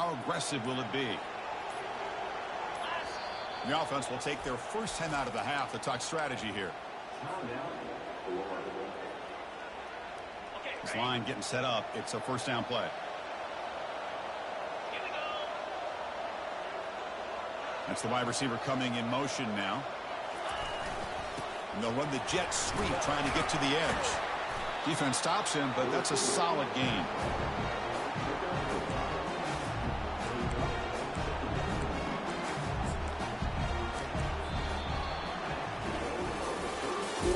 How aggressive will it be? The offense will take their first 10 out of the half to talk strategy here. This line getting set up. It's a first down play. That's the wide receiver coming in motion now. And they'll run the jet sweep trying to get to the edge. Defense stops him, but that's a solid gain.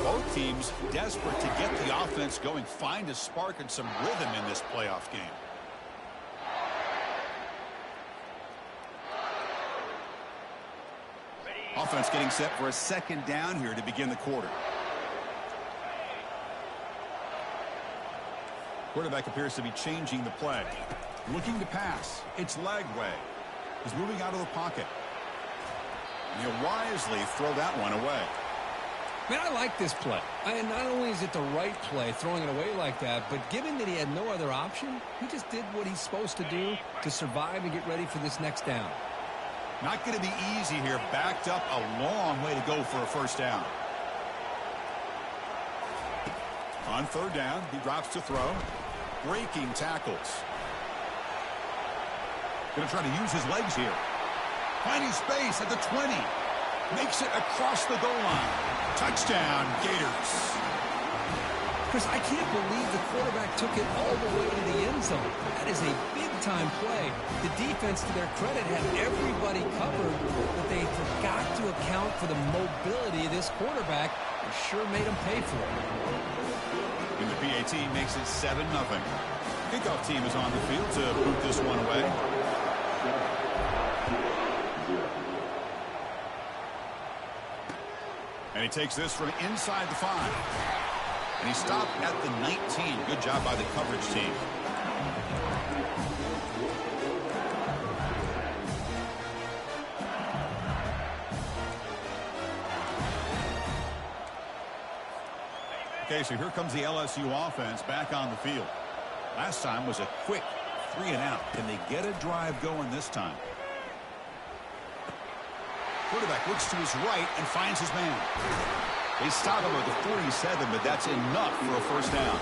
Both teams desperate to get the offense going, find a spark and some rhythm in this playoff game. Offense getting set for a second down here to begin the quarter. Quarterback appears to be changing the play. Looking to pass. It's Lagway. He's moving out of the pocket. And he'll wisely throw that one away. Man, I like this play. Not only is it the right play, throwing it away like that, but given that he had no other option, he just did what he's supposed to do to survive and get ready for this next down. Not going to be easy here. Backed up a long way to go for a first down. On third down, he drops to throw. Breaking tackles. Going to try to use his legs here. Finding space at the 20. Makes it across the goal line. Touchdown, Gators. Chris, I can't believe the quarterback took it all the way to the end zone. That is a big-time play. The defense, to their credit, had everybody covered, but they forgot to account for the mobility of this quarterback. It sure made him pay for it. And the PAT makes it 7-0. Kickoff team is on the field to boot this one away. And he takes this from inside the 5. And he stopped at the 19. Good job by the coverage team. Okay, so here comes the LSU offense back on the field. Last time was a quick 3-and-out. Can they get a drive going this time? Quarterback looks to his right and finds his man. They stop him at the 47, but that's enough for a first down.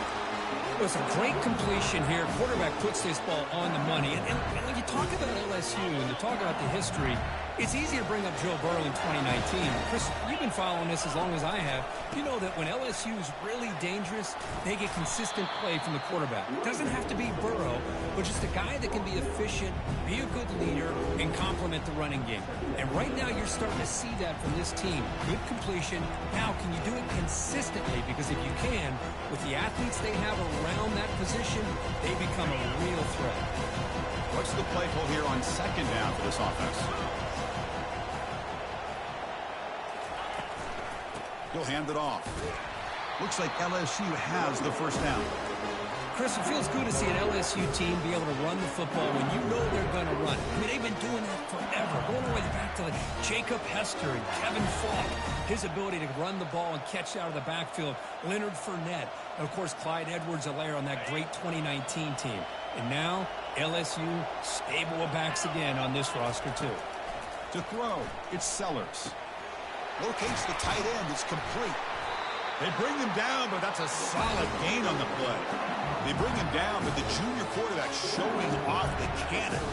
It was a great completion here. Quarterback puts this ball on the money. And when you talk about LSU and you talk about the history, it's easy to bring up Joe Burrow in 2019. Chris, you've been following this as long as I have. You know that when LSU is really dangerous, they get consistent play from the quarterback. It doesn't have to be Burrow, but just a guy that can be efficient, be a good leader, and complement the running game. And right now you're starting to see that from this team. Good completion. Now, can you do it consistently? Because if you can, with the athletes they have around that position, they become a real threat. What's the play call here on second down for this offense? He'll hand it off. Looks like LSU has the first down. Chris, it feels good to see an LSU team be able to run the football when you know they're going to run. I mean, they've been doing that forever. Going all the way back to like Jacob Hester and Kevin Falk. His ability to run the ball and catch out of the backfield. Leonard Fournette. And, of course, Clyde Edwards-Helaire on that great 2019 team. And now, LSU stable of backs again on this roster, too. To throw, it's Sellers. Locates the tight end. It's complete. They bring him down, but that's a solid gain on the play. They bring him down, but the junior quarterback showing off the cannon.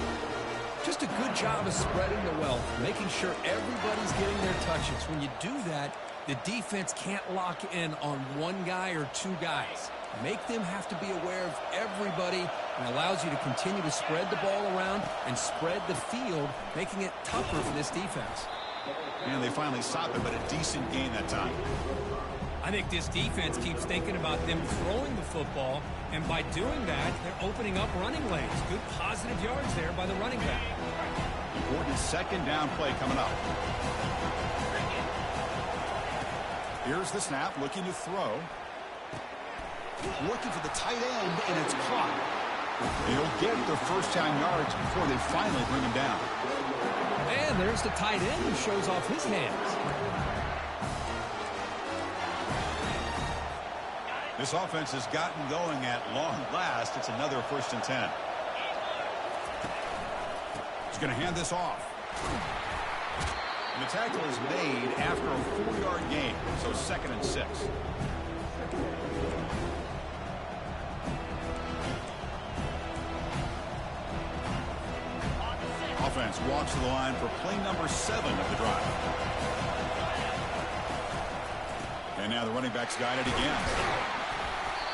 Just a good job of spreading the wealth, making sure everybody's getting their touches. When you do that, the defense can't lock in on one guy or two guys. Make them have to be aware of everybody and allows you to continue to spread the ball around and spread the field, making it tougher for this defense. And they finally stopped him, but a decent gain that time. I think this defense keeps thinking about them throwing the football, and by doing that, they're opening up running lanes. Good positive yards there by the running back. Important second down play coming up. Here's the snap, looking to throw. Looking for the tight end, and it's caught. They'll get their first down yards before they finally bring him down. And there's the tight end who shows off his hands. This offense has gotten going at long last. It's another 1st and 10. He's going to hand this off. And the tackle is made after a 4-yard gain, so 2nd and 6. Offense walks to the line for play number 7 of the drive. And now the running back's guided again.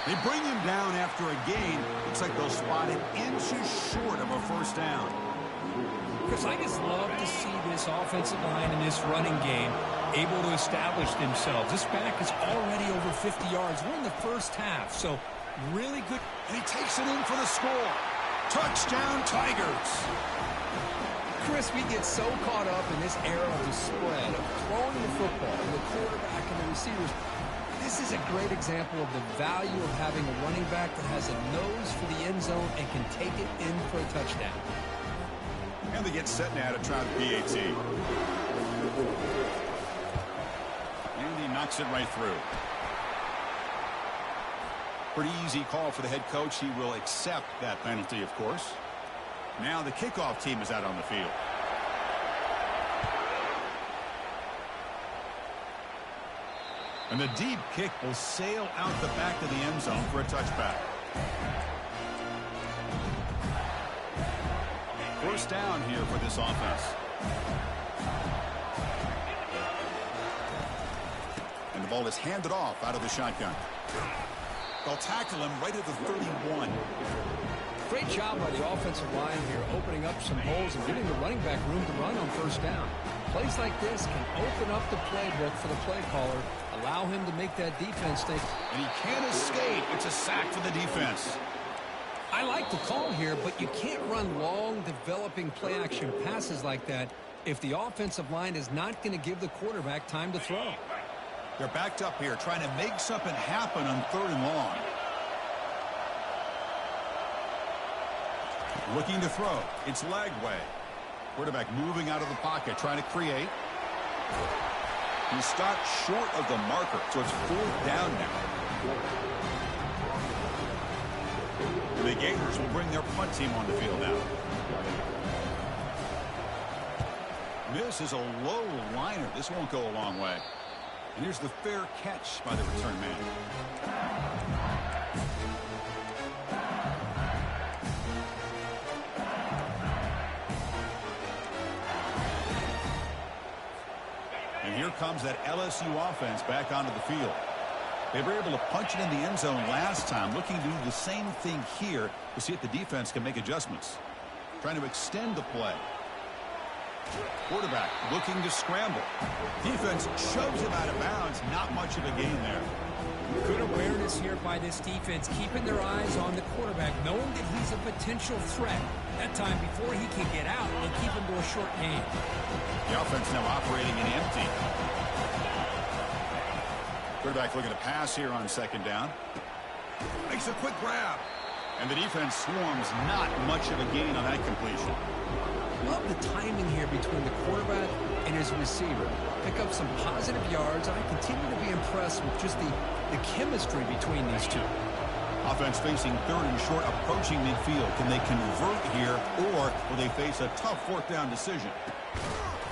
They bring him down after a gain. Looks like they'll spot it inches short of a first down. Chris, I just love to see this offensive line in this running game able to establish themselves. This back is already over 50 yards. We're in the first half, so really good. And he takes it in for the score. Touchdown, Tigers. Chris, we get so caught up in this era of the spread, of throwing the football, and the quarterback and the receivers. This is a great example of the value of having a running back that has a nose for the end zone and can take it in for a touchdown. And they get set now to try the PAT. And he knocks it right through. Pretty easy call for the head coach. He will accept that penalty, of course. Now the kickoff team is out on the field. And the deep kick will sail out the back of the end zone for a touchback. First down here for this offense. And the ball is handed off out of the shotgun. They'll tackle him right at the 31. Great job by the offensive line here, opening up some holes and giving the running back room to run on first down. Plays like this can open up the playbook for the play caller, allow him to make that defense think. And he can't escape. It's a sack for the defense. I like the call here, but you can't run long, developing play-action passes like that if the offensive line is not going to give the quarterback time to throw. They're backed up here, trying to make something happen on 3rd and long. Looking to throw. It's Lagway. Quarterback moving out of the pocket, trying to create. He stopped short of the marker, so it's 4th down now. The Gators will bring their punt team on the field now. This is a low liner. This won't go a long way. And here's the fair catch by the return man. And here comes that LSU offense back onto the field. They were able to punch it in the end zone last time, looking to do the same thing here to see if the defense can make adjustments. Trying to extend the play. Quarterback looking to scramble. Defense shoves him out of bounds. Not much of a gain there. Good awareness here by this defense, keeping their eyes on the quarterback, knowing that he's a potential threat. That time, before he can get out, they keep him to a short gain. The offense now operating in empty. Quarterback looking to pass here on 2nd down. Makes a quick grab. And the defense swarms. Not much of a gain on that completion. Love the timing here between the quarterback and his receiver. Pick up some positive yards. I continue to be impressed with just the chemistry between these two. Offense facing 3rd and short, approaching midfield. Can they convert here, or will they face a tough 4th down decision?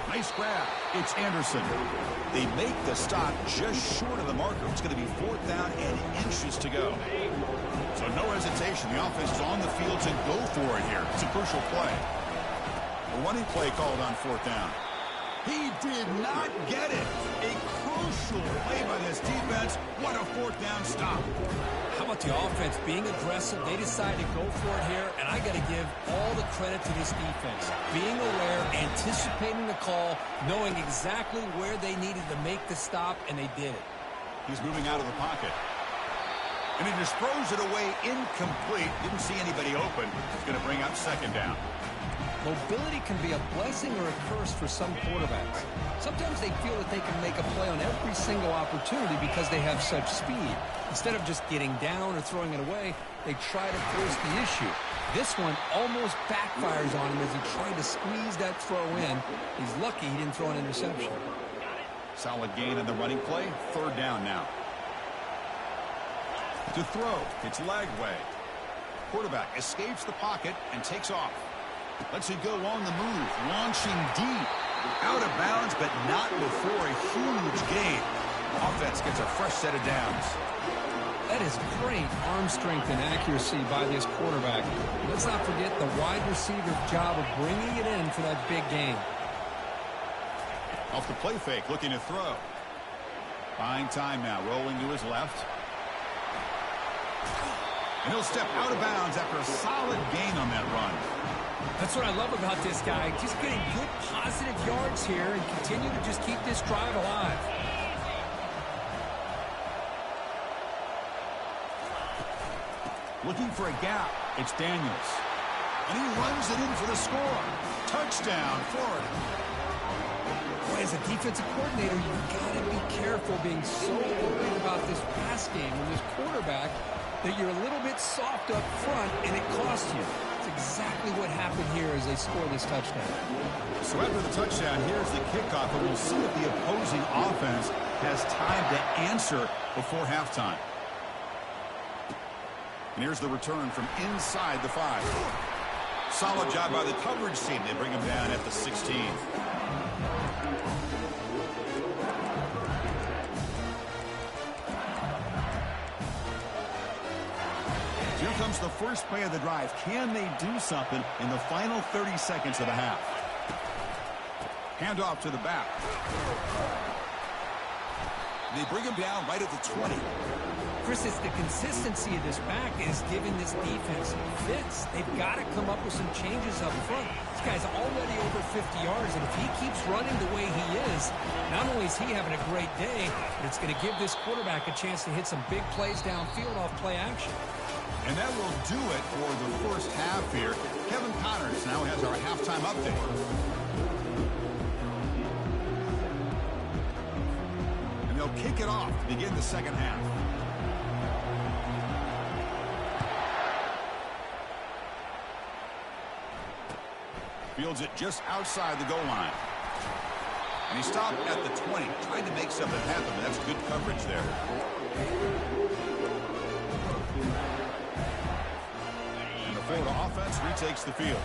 Nice grab. It's Anderson. They make the stop just short of the marker. It's going to be 4th down and inches to go. So no hesitation. The offense is on the field to go for it here. It's a crucial play. A running play called on 4th down. He did not get it. A crucial play by this defense. What a 4th down stop. How about the offense being aggressive? They decided to go for it here, and I got to give all the credit to this defense. Being aware, anticipating the call, knowing exactly where they needed to make the stop, and they did it. He's moving out of the pocket. And he just throws it away incomplete. Didn't see anybody open. He's going to bring up 2nd down. Mobility can be a blessing or a curse for some quarterbacks. Sometimes they feel that they can make a play on every single opportunity because they have such speed. Instead of just getting down or throwing it away, they try to force the issue. This one almost backfires on him as he tried to squeeze that throw in. He's lucky he didn't throw an interception. Solid gain in the running play. 3rd down now. To throw, it's Lagway. Quarterback escapes the pocket and takes off. Lets it go on the move, launching deep. Out of bounds, but not before a huge gain. Offense gets a fresh set of downs. That is great arm strength and accuracy by this quarterback. Let's not forget the wide receiver's job of bringing it in for that big gain. Off the play fake, looking to throw. Buying time now, rolling to his left. And he'll step out of bounds after a solid gain on that run. That's what I love about this guy. Just getting good positive yards here and continue to just keep this drive alive. Looking for a gap. It's Daniels. And he runs it in for the score. Touchdown, Florida. Boy, as a defensive coordinator, you've got to be careful being so worried about this pass game and this quarterback that you're a little bit soft up front and it costs you. That's exactly what happened here as they score this touchdown. So after the touchdown, here's the kickoff, and we'll see if the opposing offense has time to answer before halftime. And here's the return from inside the 5. Solid job by the coverage team. They bring him down at the 16. Here comes the first play of the drive. Can they do something in the final 30 seconds of the half? Handoff to the back. They bring him down right at the 20. Chris, it's the consistency of this back is giving this defense fits. They've got to come up with some changes up front. This guy's already over 50 yards, and if he keeps running the way he is, not only is he having a great day, but it's going to give this quarterback a chance to hit some big plays downfield off play action. And that will do it for the first half here. Kevin Connors now has our halftime update. And they'll kick it off to begin the second half. Fields it just outside the goal line. And he stopped at the 20, trying to make something happen. That's good coverage there. And the Florida offense retakes the field.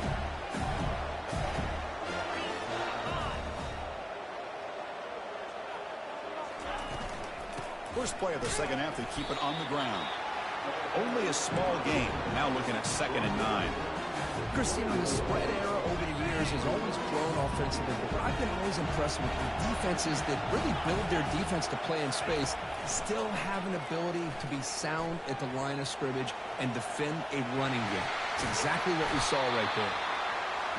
First play of the second half, they keep it on the ground. Only a small gain. Now looking at 2nd and 9. Chris, you know, the spread era over the years has always grown offensively, but I've been always impressed with the defenses that really build their defense to play in space, still have an ability to be sound at the line of scrimmage and defend a running game. It's exactly what we saw right there.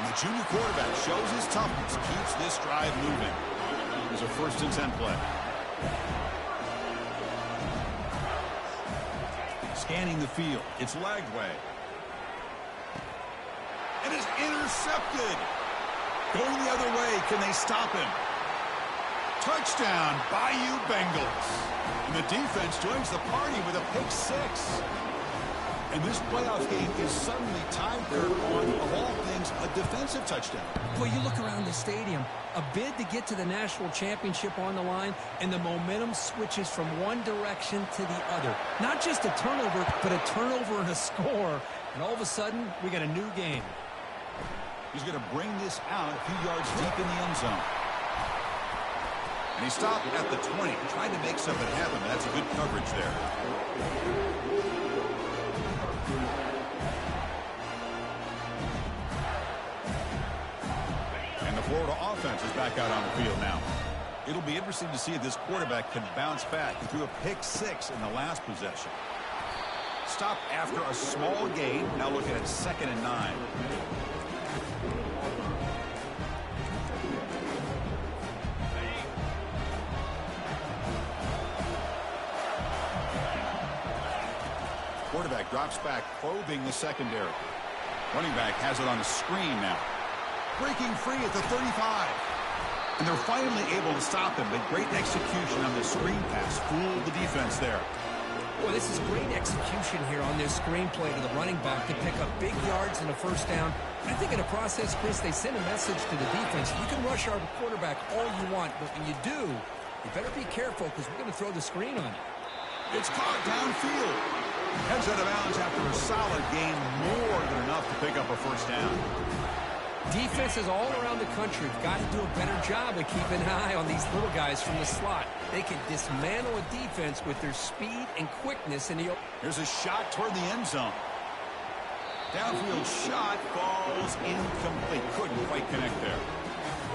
And the junior quarterback shows his toughness, keeps this drive moving. There's a 1st and 10 play. Scanning the field. It's Lagway. And is intercepted. Going the other way. Can they stop him? Touchdown, Bayou Bengals. And the defense joins the party with a pick 6. And this playoff game is suddenly tied, Kurt, on, of all things, a defensive touchdown. Well, you look around the stadium, a bid to get to the national championship on the line, and the momentum switches from one direction to the other. Not just a turnover, but a turnover and a score. And all of a sudden, we got a new game. He's going to bring this out a few yards deep in the end zone. And he stopped at the 20, trying to make something happen. That's good coverage there. And the Florida offense is back out on the field now. It'll be interesting to see if this quarterback can bounce back. He threw a pick 6 in the last possession. Stopped after a small gain. Now looking at 2nd and 9. Quarterback drops back, probing the secondary. Running back has it on a screen now. Breaking free at the 35. And they're finally able to stop him, but great execution on the screen pass. Fooled the defense there. Boy, this is great execution here on this screen play to the running back to pick up big yards and a first down. I think in the process, Chris, they send a message to the defense. You can rush our quarterback all you want, but when you do, you better be careful because we're going to throw the screen on you. It's caught downfield. Heads out of bounds after a solid gain, more than enough to pick up a first down. Defenses all around the country have got to do a better job of keeping an eye on these little guys from the slot. They can dismantle a defense with their speed and quickness in the... Here's a shot toward the end zone. Downfield shot falls incomplete. Couldn't quite connect there.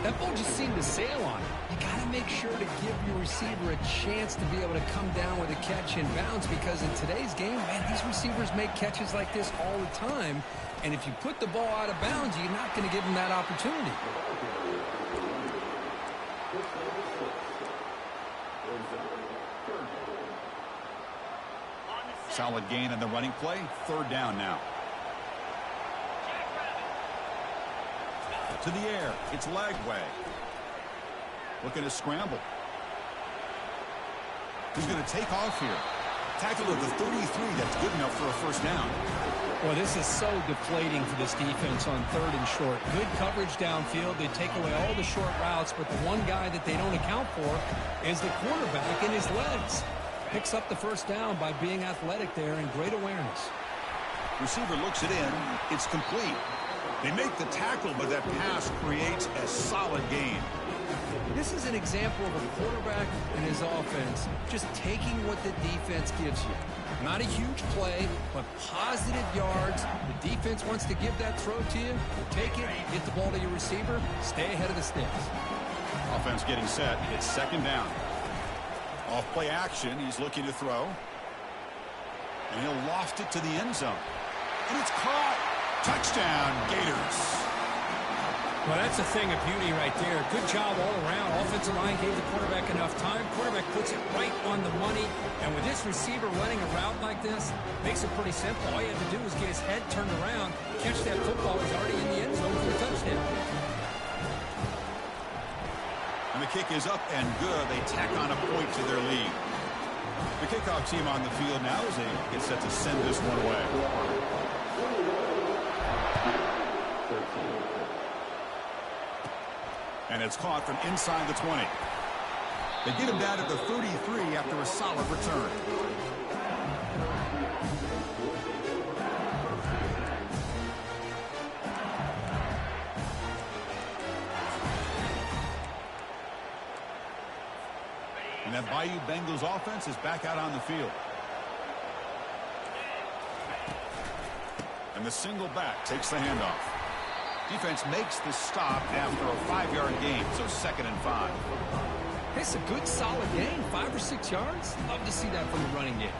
That ball just seemed to sail on it. You got to make sure to give your receiver a chance to be able to come down with a catch in bounds, because in today's game, man, these receivers make catches like this all the time. And if you put the ball out of bounds, you're not going to give them that opportunity. Solid gain on the running play. Third down now. To the air. It's Lagway. Looking to scramble. He's going to take off here. Tackle at the 33. That's good enough for a first down. Well, this is so deflating for this defense on third and short. Good coverage downfield. They take away all the short routes, but the one guy that they don't account for is the quarterback and his legs. Picks up the first down by being athletic there and great awareness. Receiver looks it in. It's complete. They make the tackle, but that pass creates a solid gain. This is an example of a quarterback and his offense just taking what the defense gives you. Not a huge play, but positive yards. The defense wants to give that throw to you. Take it, get the ball to your receiver, stay ahead of the sticks. Offense getting set. It's second down. Off play action. He's looking to throw. And he'll loft it to the end zone. And it's caught. Touchdown, Gators. Well, that's a thing of beauty right there. Good job all around. Offensive line gave the quarterback enough time. Quarterback puts it right on the money. And with this receiver running a route like this, makes it pretty simple. All you have to do is get his head turned around, catch that football. He's already in the end zone for the touchdown. And the kick is up and good. They tack on a point to their lead. The kickoff team on the field now as they get set to send this one away. And it's caught from inside the 20. They get him down to the 33 after a solid return. And that Bayou Bengals offense is back out on the field. And the single back takes the handoff. Defense makes the stop after a 5-yard gain, so 2nd and 5. It's a good, solid gain, 5 or 6 yards. Love to see that from the running game.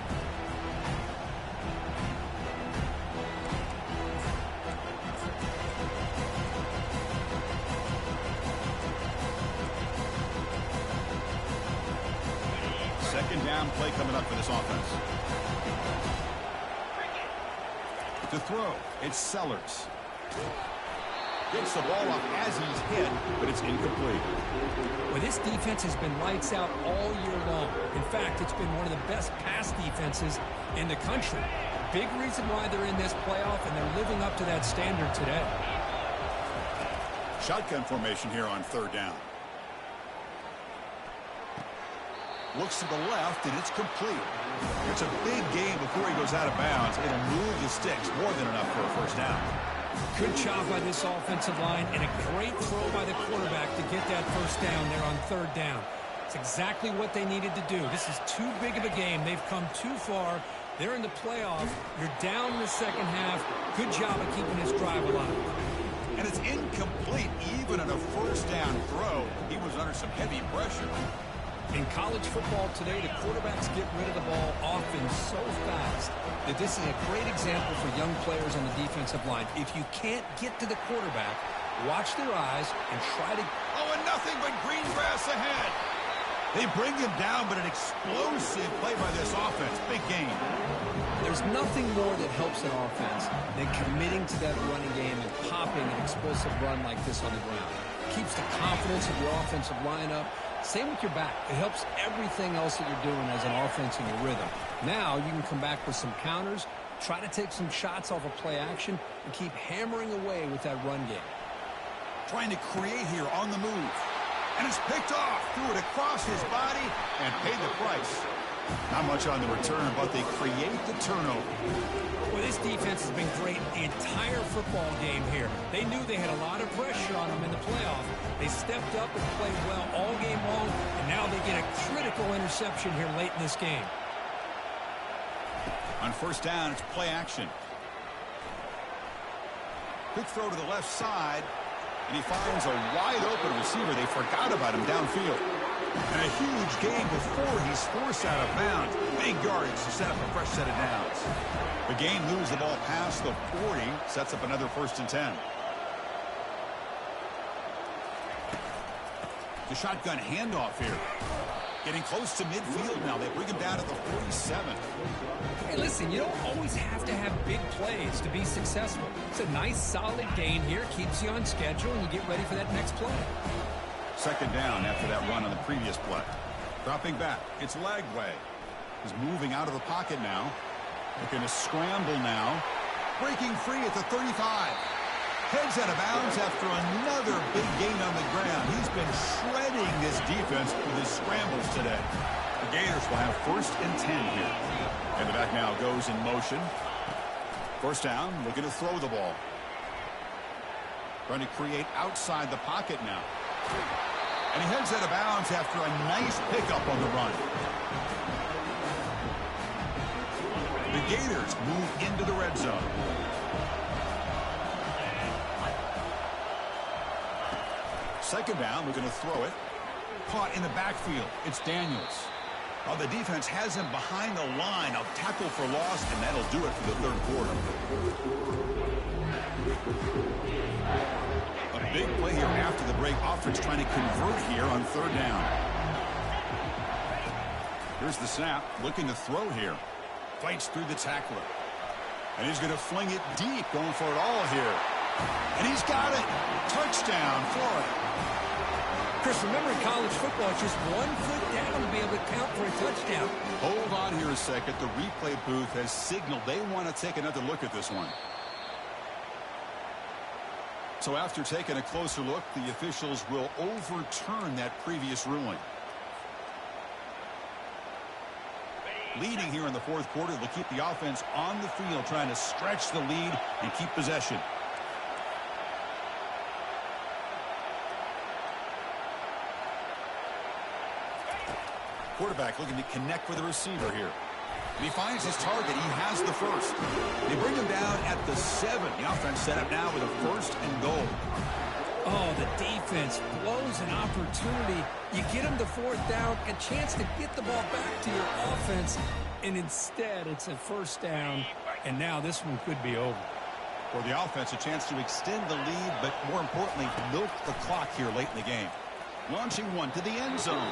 Second down play coming up for this offense. To throw, it's Sellers. Gets the ball up as he's hit, but it's incomplete. Well, this defense has been lights out all year long. In fact, it's been one of the best pass defenses in the country. Big reason why they're in this playoff, and they're living up to that standard today. Shotgun formation here on third down. Looks to the left, and it's complete. It's a big gain before he goes out of bounds. It'll move the sticks more than enough for a first down. Good job by this offensive line, and a great throw by the quarterback to get that first down there on third down. It's exactly what they needed to do. This is too big of a game. They've come too far. They're in the playoff. You're down in the second half. Good job of keeping this drive alive. And it's incomplete even on a first down throw. He was under some heavy pressure. In college football today, the quarterbacks get rid of the ball often so fast that this is a great example for young players on the defensive line. If you can't get to the quarterback, watch their eyes and try to... Oh, and nothing but green grass ahead. They bring him down, but an explosive play by this offense. Big game. There's nothing more that helps an offense than committing to that running game and popping an explosive run like this on the ground. It keeps the confidence of your offensive lineup. Same with your back. It helps everything else that you're doing as an offense in your rhythm. Now you can come back with some counters, try to take some shots off of play action, and keep hammering away with that run game. Trying to create here on the move. And it's picked off. Threw it across his body and paid the price. Not much on the return, but they create the turnover. Well, this defense has been great the entire football game here. They knew they had a lot of pressure on them in the playoff. They stepped up and played well all game long, and now they get a critical interception here late in this game. On first down, it's play action. Quick throw to the left side, and he finds a wide-open receiver. They forgot about him downfield. And a huge gain before he's forced out of bounds. Big yards to set up a fresh set of downs. The game moves the ball past the 40, sets up another 1st and 10. The shotgun handoff here. Getting close to midfield now. They bring him down to the 47. Hey, listen, you don't always have to have big plays to be successful. It's a nice, solid gain here. Keeps you on schedule, and you get ready for that next play. 2nd down after that run on the previous play. Dropping back. It's Lagway. He's moving out of the pocket now. Looking to scramble now. Breaking free at the 35. Heads out of bounds after another big gain on the ground. He's been shredding this defense with his scrambles today. The Gators will have 1st and 10 here. And the back now goes in motion. 1st down, looking to throw the ball. Trying to create outside the pocket now. And he heads out of bounds after a nice pickup on the run. The Gators move into the red zone. Second down, we're going to throw it. Caught in the backfield. It's Daniels. Oh, the defense has him behind the line. A tackle for loss, and that'll do it for the 3rd quarter. A big play here after the break. Offense trying to convert here on 3rd down. Here's the snap. Looking to throw here. Fights through the tackler. And he's going to fling it deep, going for it all here. And he's got it. Touchdown, Florida. Chris, remember in college football, it's just 1 foot down to be able to count for a touchdown. Hold on here a second. The replay booth has signaled they want to take another look at this one. So after taking a closer look, the officials will overturn that previous ruling. Leading here in the 4th quarter, they'll keep the offense on the field, trying to stretch the lead and keep possession. Quarterback looking to connect with the receiver here. And he finds his target. He has the 1st. They bring him down at the 7. The offense set up now with a 1st and goal. Oh, the defense blows an opportunity. You get them to 4th down, a chance to get the ball back to your offense, and instead it's a 1st down, and now this one could be over. For the offense, a chance to extend the lead, but more importantly, milk the clock here late in the game. Launching one to the end zone.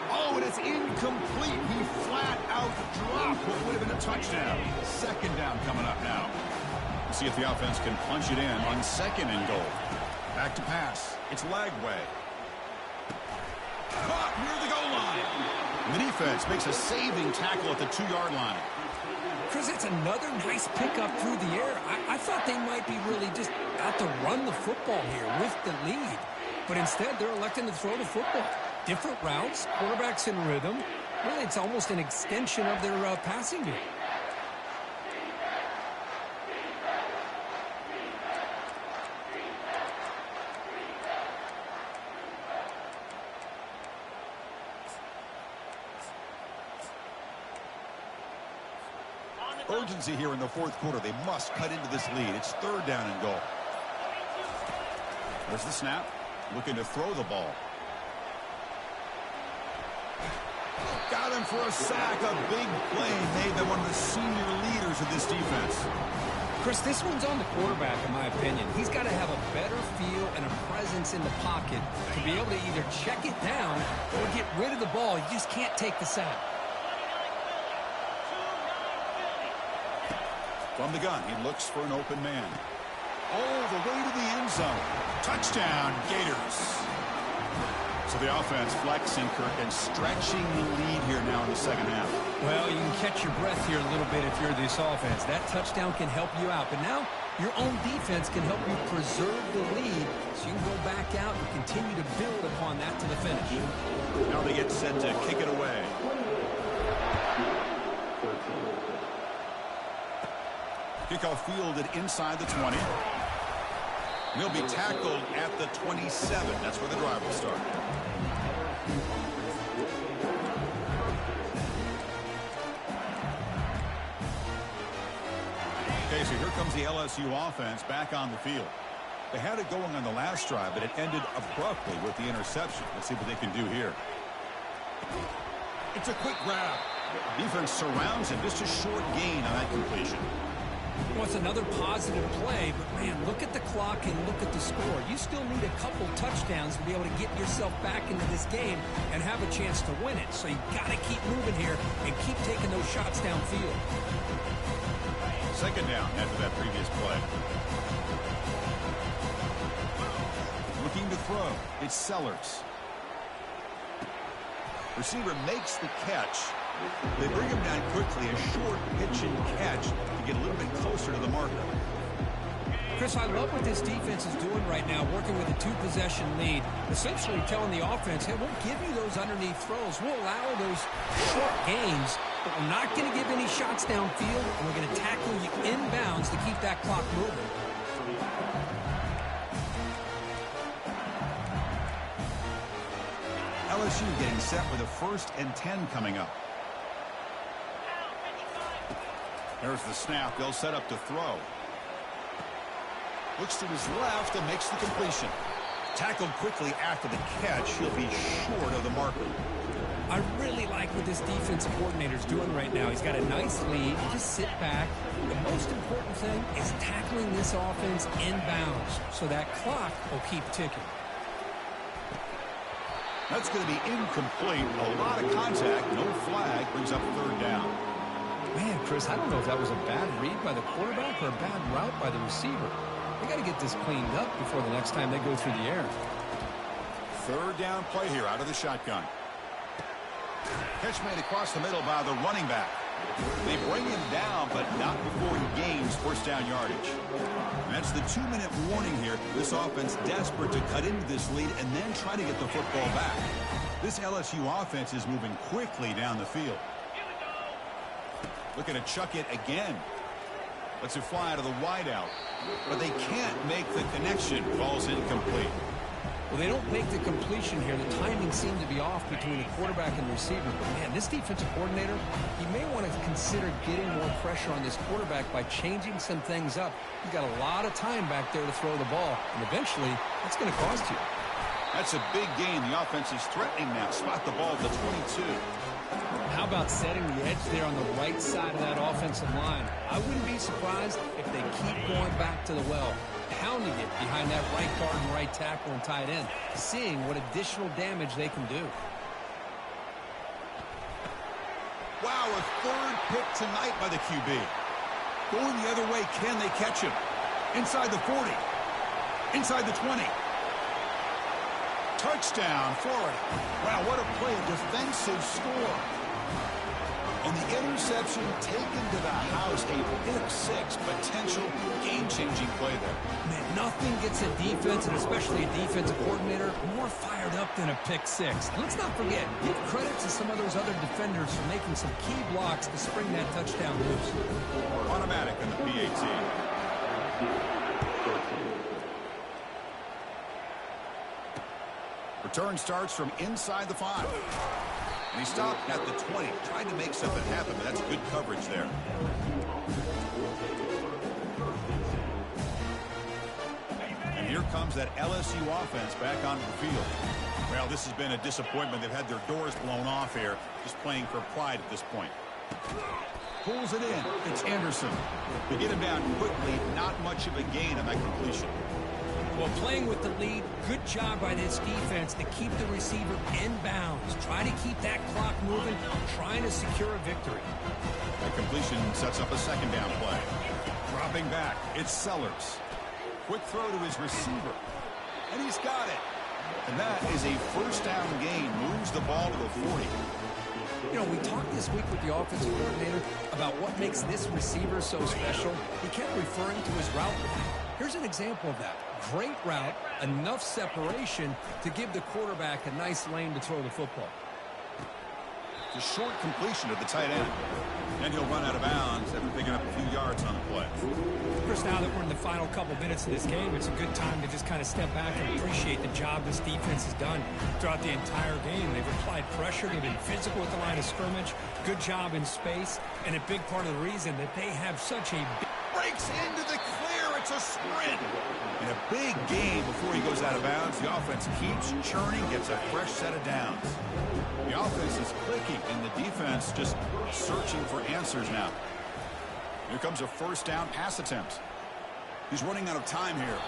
Oh, and it's incomplete. He flat out dropped what would have been a touchdown. 2nd down coming up now. We'll see if the offense can punch it in on 2nd and goal. Back to pass. It's Lagway. Caught near the goal line. And the defense makes a saving tackle at the 2-yard line. Chris, it's another nice pickup through the air. I thought they might be really just out to run the football here with the lead. But instead, they're electing to throw the football. Different routes, quarterbacks in rhythm. Really, it's almost an extension of their passing game. Urgency here in the 4th quarter. They must cut into this lead. It's 3rd down and goal. There's the snap. Looking to throw the ball. Got him for a sack. A big play made by one of the senior leaders of this defense. Chris, this one's on the quarterback, in my opinion. He's got to have a better feel and a presence in the pocket to be able to either check it down or get rid of the ball. You just can't take the sack. From the gun, he looks for an open man. All the way to the end zone. Touchdown, Gators. So the offense flexing, Kirk, and stretching the lead here now in the 2nd half. Well, you can catch your breath here a little bit if you're this offense. That touchdown can help you out. But now your own defense can help you preserve the lead so you can go back out and continue to build upon that to the finish. Now they get set to kick it away. Kickoff fielded inside the 20. He'll be tackled at the 27. That's where the drive will start. Okay, so here comes the LSU offense back on the field. They had it going on the last drive, but it ended abruptly with the interception. Let's see what they can do here. It's a quick grab. Defense surrounds him. Just a short gain on that completion. Well, it's another positive play, but, man, look at the clock and look at the score. You still need a couple touchdowns to be able to get yourself back into this game and have a chance to win it. So you got to keep moving here and keep taking those shots downfield. Second down after that previous play. Looking to throw. It's Sellers. Receiver makes the catch. They bring him down quickly, a short pitch and catch to get a little bit closer to the marker. Chris, I love what this defense is doing right now, working with a two-possession lead, essentially telling the offense, hey, we'll give you those underneath throws. We'll allow those short gains, but we're not going to give any shots downfield, and we're going to tackle you inbounds to keep that clock moving. LSU getting set with a 1st and 10 coming up. There's the snap. They'll set up to throw. Looks to his left and makes the completion. Tackled quickly after the catch. He'll be short of the marker. I really like what this defensive coordinator is doing right now. He's got a nice lead. Just sit back. The most important thing is tackling this offense inbounds so that clock will keep ticking. That's going to be incomplete. A lot of contact. No flag. Brings up 3rd down. Man, Chris, I don't know if that was a bad read by the quarterback or a bad route by the receiver. They got to get this cleaned up before the next time they go through the air. 3rd down play here out of the shotgun. Catch made across the middle by the running back. They bring him down, but not before he gains 1st down yardage. That's the 2-minute warning here. This offense desperate to cut into this lead and then try to get the football back. This LSU offense is moving quickly down the field. Looking to chuck it again. Lets it fly out of the wideout. But they can't make the connection. Ball's incomplete. Well, they don't make the completion here. The timing seemed to be off between the quarterback and the receiver. But, man, this defensive coordinator, he may want to consider getting more pressure on this quarterback by changing some things up. He's got a lot of time back there to throw the ball. And eventually, that's going to cost you. That's a big gain. The offense is threatening now. Spot the ball at the 22. How about setting the edge there on the right side of that offensive line? I wouldn't be surprised if they keep going back to the well, pounding it behind that right guard and right tackle and tight end, seeing what additional damage they can do. Wow, a 3rd pick tonight by the QB. Going the other way, can they catch him? Inside the 40. Inside the 20. Touchdown, Florida. Wow, what a play, a defensive score. And the interception taken to the house, a pick 6, potential game-changing play there. Man, nothing gets a defense, and especially a defensive coordinator, more fired up than a pick 6. And let's not forget, give credit to some of those other defenders for making some key blocks to spring that touchdown loose. Automatic in the PAT. Return starts from inside the 5. And he stopped at the 20. Tried to make something happen, but that's good coverage there. And here comes that LSU offense back onto the field. Well, this has been a disappointment. They've had their doors blown off here, just playing for pride at this point. Pulls it in. It's Anderson. They get him down quickly. Not much of a gain on that completion. Well, playing with the lead, good job by this defense to keep the receiver in bounds. Try to keep that clock moving, trying to secure a victory. The completion sets up a 2nd down play. Dropping back, it's Sellers. Quick throw to his receiver. And he's got it. And that is a 1st down gain. Moves the ball to the 40. You know, we talked this week with the offensive coordinator about what makes this receiver so special. He kept referring to his route. Here's an example of that. Great route, enough separation to give the quarterback a nice lane to throw the football. It's a short completion to the tight end. And he'll run out of bounds after picking up a few yards on the play. Chris, now that we're in the final couple minutes of this game, it's a good time to just kind of step back and appreciate the job this defense has done throughout the entire game. They've applied pressure. They've been physical at the line of scrimmage. Good job in space. And a big part of the reason that they have such a... Breaks into the clear. It's a sprint. In a big game before he goes out of bounds, the offense keeps churning, gets a fresh set of downs. The offense is clicking, and the defense just searching for answers now. Here comes a first down pass attempt. He's running out of time here.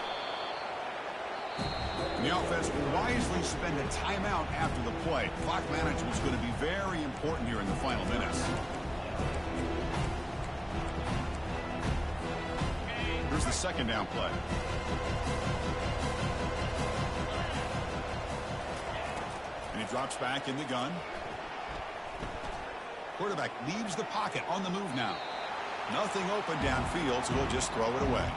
And the offense will wisely spend a timeout after the play. Clock management is going to be very important here in the final minutes. Here's the second down play. And he drops back in the gun. Quarterback leaves the pocket on the move now. Nothing open downfield, so he'll just throw it away.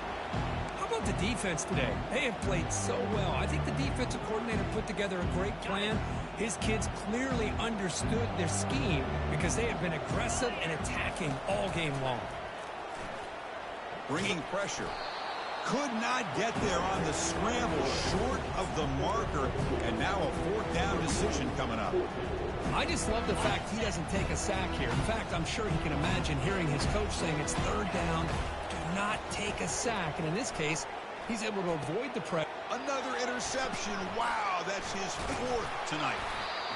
How about the defense today? They have played so well. I think the defensive coordinator put together a great plan. His kids clearly understood their scheme because they have been aggressive and attacking all game long. Bringing pressure. Could not get there on the scramble, short of the marker, and now a fourth down decision coming up. I just love the fact he doesn't take a sack here. In fact, I'm sure he can imagine hearing his coach saying it's third down, do not take a sack. And in this case, he's able to avoid the pressure. Another interception. Wow, that's his fourth tonight.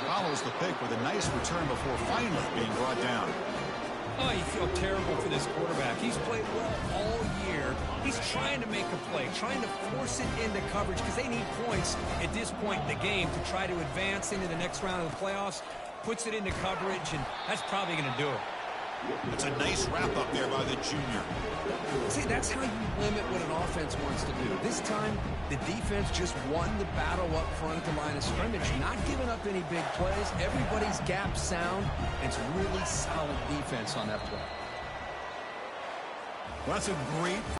Follows the pick with a nice return before finally being brought down. Oh, you feel terrible for this quarterback. He's played well all year. He's trying to make a play, trying to force it into coverage because they need points at this point in the game to try to advance into the next round of the playoffs. Puts it into coverage, and that's probably going to do it. It's a nice wrap-up there by the junior. See, that's how you limit what an offense wants to do. This time, the defense just won the battle up front at the line of scrimmage, not giving up any big plays. Everybody's gap sound. It's really solid defense on that play. Well, that's a great